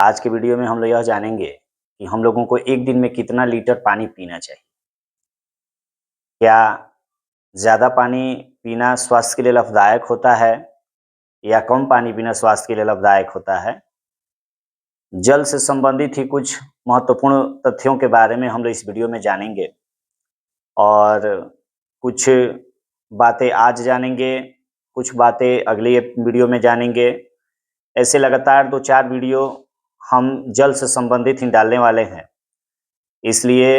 आज के वीडियो में हम लोग यह जानेंगे कि हम लोगों को एक दिन में कितना लीटर पानी पीना चाहिए। क्या ज़्यादा पानी पीना स्वास्थ्य के लिए लाभदायक होता है या कम पानी पीना स्वास्थ्य के लिए लाभदायक होता है। जल से संबंधित ही कुछ महत्वपूर्ण तथ्यों के बारे में हम लोग इस वीडियो में जानेंगे और कुछ बातें आज जानेंगे, कुछ बातें अगली वीडियो में जानेंगे। ऐसे लगातार 2-4 वीडियो हम जल से संबंधित ही डालने वाले हैं। इसलिए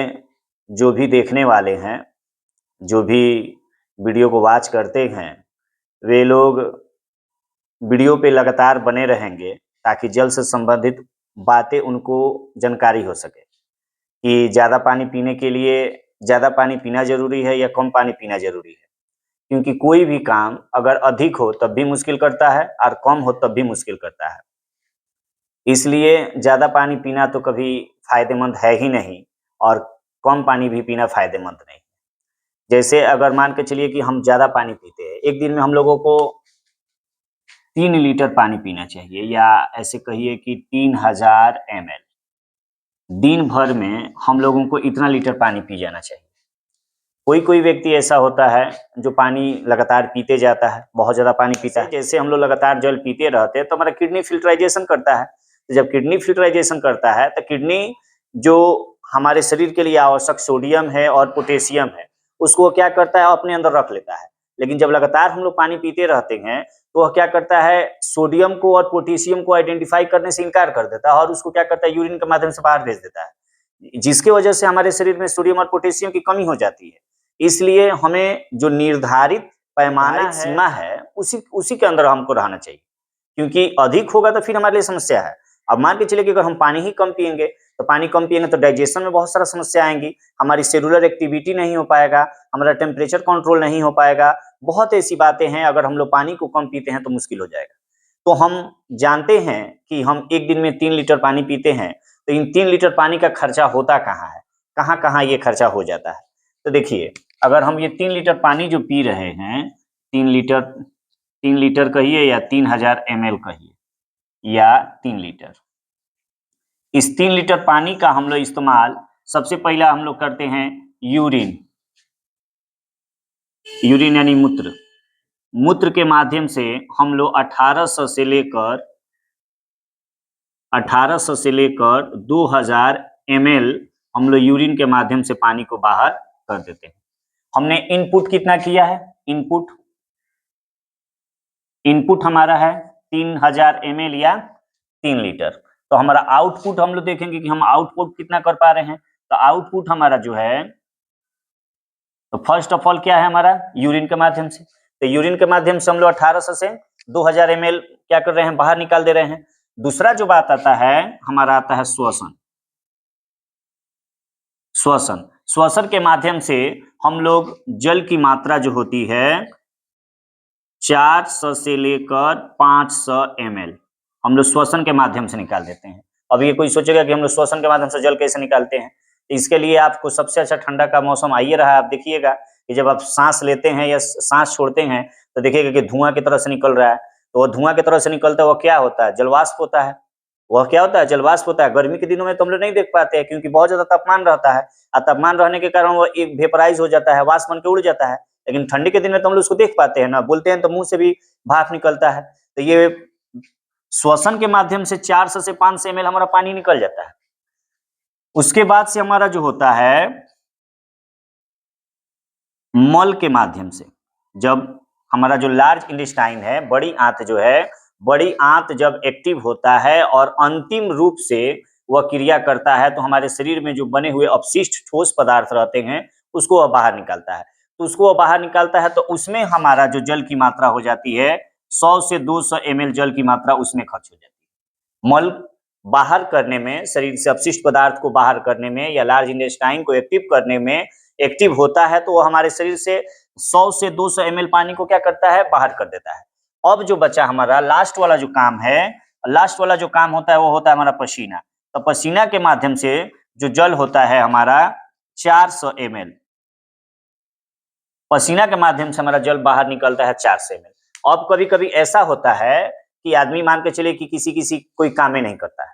जो भी देखने वाले हैं, जो भी वीडियो को वॉच करते हैं, वे लोग वीडियो पे लगातार बने रहेंगे ताकि जल से संबंधित बातें उनको जानकारी हो सके कि ज़्यादा पानी पीने के लिए ज़्यादा पानी पीना ज़रूरी है या कम पानी पीना ज़रूरी है। क्योंकि कोई भी काम अगर अधिक हो तब भी मुश्किल करता है और कम हो तब भी मुश्किल करता है। इसलिए ज़्यादा पानी पीना तो कभी फ़ायदेमंद है ही नहीं और कम पानी भी पीना फ़ायदेमंद नहीं। जैसे अगर मान के चलिए कि हम ज़्यादा पानी पीते हैं, एक दिन में हम लोगों को 3 लीटर पानी पीना चाहिए या ऐसे कहिए कि 3000 ml। दिन भर में हम लोगों को इतना लीटर पानी पी जाना चाहिए। कोई व्यक्ति ऐसा होता है जो पानी लगातार पीते जाता है, बहुत ज़्यादा पानी पीता है। जैसे हम लोग लगातार जल पीते रहते हैं तो हमारा किडनी फिल्टराइजेशन करता है। तो जब किडनी फिल्टराइजेशन करता है तो किडनी जो हमारे शरीर के लिए आवश्यक सोडियम है और पोटेशियम है, उसको क्या करता है अपने अंदर रख लेता है। लेकिन जब लगातार हम लोग पानी पीते रहते हैं तो वह क्या करता है, सोडियम को और पोटेशियम को आइडेंटिफाई करने से इनकार कर देता है और उसको क्या करता है, यूरिन के माध्यम से बाहर भेज देता है, जिसकी वजह से हमारे शरीर में सोडियम और पोटेशियम की कमी हो जाती है। इसलिए हमें जो निर्धारित पैमाना है, सीमा है, उसी के अंदर हमको रहना चाहिए, क्योंकि अधिक होगा तो फिर हमारे लिए समस्या है। अब मान के चलिए कि अगर हम पानी ही कम पिएंगे तो पानी कम पिएंगे तो डाइजेशन में बहुत सारा समस्या आएंगी, हमारी सेलुलर एक्टिविटी नहीं हो पाएगा, हमारा टेम्परेचर कंट्रोल नहीं हो पाएगा। बहुत ऐसी बातें हैं, अगर हम लोग पानी को कम पीते हैं तो मुश्किल हो जाएगा। तो हम जानते हैं कि हम एक दिन में 3 लीटर पानी पीते हैं, तो इन 3 लीटर पानी का खर्चा होता कहाँ है, कहाँ-कहाँ ये खर्चा हो जाता है। तो देखिए, अगर हम ये 3 लीटर पानी जो पी रहे हैं, 3 लीटर कहिए या 3000 ml कहिए या 3 लीटर, इस 3 लीटर पानी का हम लोग इस्तेमाल सबसे पहला हम लोग करते हैं यूरिन यानी मूत्र के माध्यम से हम लोग 1800 से लेकर 2000 ml हम लोग यूरिन के माध्यम से पानी को बाहर कर देते हैं। हमने इनपुट कितना किया है, इनपुट हमारा है 3000 ml या 3 लीटर। तो हमारा आउटपुट हम लोग देखेंगे कि हम आउटपुट कितना कर पा रहे हैं। तो आउटपुट हमारा जो है, तो फर्स्ट ऑफ ऑल क्या है हमारा, यूरिन के माध्यम से। तो यूरिन के माध्यम से हम लोग 1800 से 2000 ml क्या कर रहे हैं, बाहर निकाल दे रहे हैं। दूसरा जो बात आता है हमारा, आता है श्वसन के माध्यम से हम लोग जल की मात्रा जो होती है 400 से लेकर 500 ml हम लोग श्वसन के माध्यम से निकाल देते हैं। अब ये कोई सोचेगा कि हम लोग श्वसन के माध्यम से जल कैसे निकालते हैं। इसके लिए आपको सबसे अच्छा ठंडा का मौसम आइए रहा है, आप देखिएगा कि जब आप सांस लेते हैं या सांस छोड़ते हैं तो देखिएगा कि धुआं की तरह से निकल रहा है। तो वह धुआं की तरह से निकलता है, वह क्या होता है, जलवाष्प होता है। वह क्या होता है, जलवाष्प होता है। गर्मी के दिनों में तो हम लोग नहीं देख पाते हैं क्योंकि बहुत ज्यादा तापमान रहता है और तापमान रहने के कारण वह एक वेपराइज हो जाता है, वाष्प बन के उड़ जाता है। लेकिन ठंडी के दिन में तो हम लोग उसको देख पाते हैं ना, बोलते हैं तो मुंह से भी भाप निकलता है। तो ये श्वसन के माध्यम से 400 से 500 ml हमारा पानी निकल जाता है। उसके बाद से हमारा जो होता है मल के माध्यम से, जब हमारा जो लार्ज इंटेस्टाइन है, बड़ी आंत जो है, बड़ी आंत जब एक्टिव होता है और अंतिम रूप से वह क्रिया करता है तो हमारे शरीर में जो बने हुए अपशिष्ट ठोस पदार्थ रहते हैं उसको वह बाहर निकालता है। तो उसको वह बाहर निकालता है तो उसमें हमारा जो जल की मात्रा हो जाती है 100 से 200 ml जल की मात्रा उसमें खर्च हो जाती है। मल बाहर करने में, शरीर से अपशिष्ट पदार्थ को बाहर करने में या लार्ज इंटेस्टाइन को एक्टिव करने में एक्टिव होता है तो वो हमारे शरीर से 100 से 200 ml पानी को क्या करता है, बाहर कर देता है। अब जो बचा हमारा लास्ट वाला जो काम है, लास्ट वाला जो काम होता है वो होता है हमारा पसीना। तो पसीना के माध्यम से जो जल होता है हमारा 400 ml, पसीना के माध्यम से हमारा जल बाहर निकलता है 400 ml। अब कभी कभी ऐसा होता है कि आदमी मान के चले कि किसी कोई काम नहीं करता है,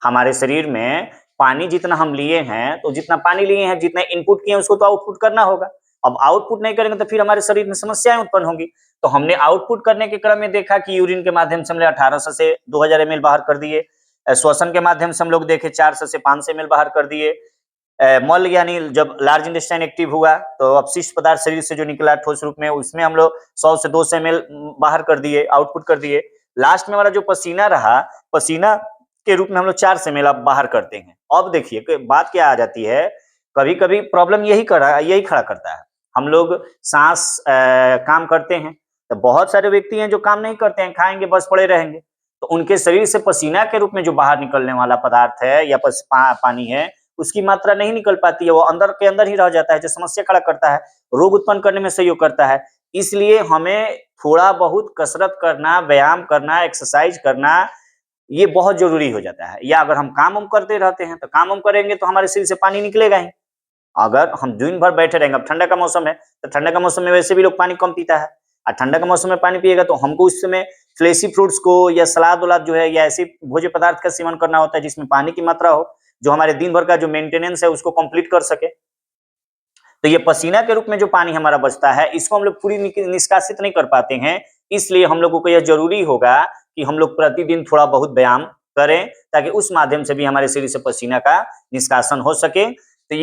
हमारे शरीर में पानी जितना हम लिए हैं, तो जितना पानी लिए हैं, जितना इनपुट किए हैं, उसको तो आउटपुट करना होगा। अब आउटपुट नहीं करेंगे तो फिर हमारे शरीर में समस्याएं उत्पन्न होंगी। तो हमने आउटपुट करने के क्रम में देखा कि यूरिन के माध्यम से हमने 1800 से 2000 ml बाहर कर दिए। श्वसन के माध्यम से हम लोग देखे 400 से 500 ml बाहर कर दिए। मल यानी जब लार्ज इंटेस्टाइन एक्टिव हुआ तो अपशिष्ट पदार्थ शरीर से जो निकला ठोस रूप में, उसमें हम लोग 100 से 200 ml बाहर कर दिए, आउटपुट कर दिए। लास्ट में हमारा जो पसीना रहा, पसीना के रूप में हम लोग 400 ml अब बाहर करते हैं। अब देखिए बात क्या आ जाती है, कभी-कभी प्रॉब्लम यही खड़ा करता है। हम लोग सांस काम करते हैं, तो बहुत सारे व्यक्ति हैं जो काम नहीं करते हैं, खाएंगे बस पड़े रहेंगे, तो उनके शरीर से पसीना के रूप में जो बाहर निकलने वाला पदार्थ है या पानी है, उसकी मात्रा नहीं निकल पाती है, वो अंदर के अंदर ही रह जाता है, जो समस्या खड़ा करता है, रोग उत्पन्न करने में सहयोग करता है। इसलिए हमें थोड़ा बहुत कसरत करना, व्यायाम करना, एक्सरसाइज करना, ये बहुत जरूरी हो जाता है। या अगर हम काम करते रहते हैं, तो काम करेंगे तो हमारे शरीर से पानी निकलेगा ही। अगर हम दिन भर बैठे रहेंगे, अब ठंडा का मौसम है, तो ठंडा का मौसम में वैसे भी लोग पानी कम पीता है, और ठंडा का मौसम में पानी पिएगा तो हमको उस समय फ्लेशी फ्रूट्स को या सलाद वलाद जो है या ऐसे भोज्य पदार्थ का सेवन करना होता है जिसमें पानी की मात्रा हो, जो हमारे दिन भर का जो मेंटेनेंस है उसको कंप्लीट कर सके। तो ये पसीना के रूप में जो पानी हमारा बचता है, इसको हम लोग पूरी निष्कासित नहीं कर पाते हैं। इसलिए हम लोगों को यह जरूरी होगा कि हम लोग प्रतिदिन थोड़ा बहुत व्यायाम करें, ताकि उस माध्यम से भी हमारे शरीर से पसीना का निष्कासन हो सके। तो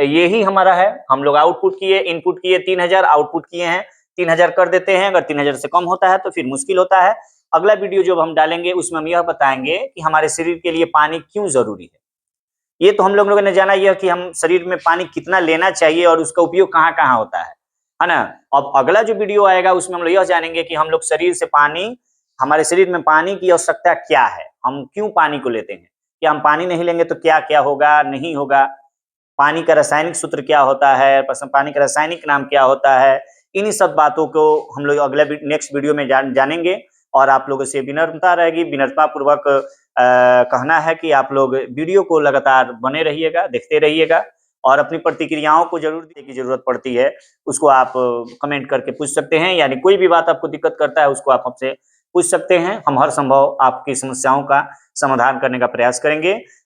यही हमारा है। हम लोग आउटपुट किए, इनपुट किए 3000, आउटपुट किए हैं 3000 कर देते हैं। अगर 3000 से कम होता है तो फिर मुश्किल होता है। अगला वीडियो जो हम डालेंगे उसमें हम यह बताएंगे कि हमारे शरीर के लिए पानी क्यों जरूरी है। ये तो हम लोगों ने जाना यह कि हम शरीर में पानी कितना लेना चाहिए और उसका उपयोग कहाँ-कहाँ होता है ना? अब अगला जो वीडियो आएगा उसमें हम लोग यह जानेंगे कि हम लोग शरीर से पानी, हमारे शरीर में पानी की आवश्यकता क्या है? हम क्यों पानी को लेते हैं? क्या हम पानी नहीं लेंगे तो क्या-क्या होगा, नहीं होगा? पानी का रासायनिक सूत्र क्या होता है? पानी का रासायनिक नाम क्या होता है? इन्हीं सब बातों को हम लोग अगले नेक्स्ट वीडियो में जानेंगे। और आप लोगों से विनम्रता रहेगी, विनम्रता पूर्वक कहना है कि आप लोग वीडियो को लगातार बने रहिएगा, देखते रहिएगा, और अपनी प्रतिक्रियाओं को जरूर देने की जरूरत पड़ती है। उसको आप कमेंट करके पूछ सकते हैं, यानी कोई भी बात आपको दिक्कत करता है उसको आप हमसे पूछ सकते हैं। हम हर संभव आपकी समस्याओं का समाधान करने का प्रयास करेंगे।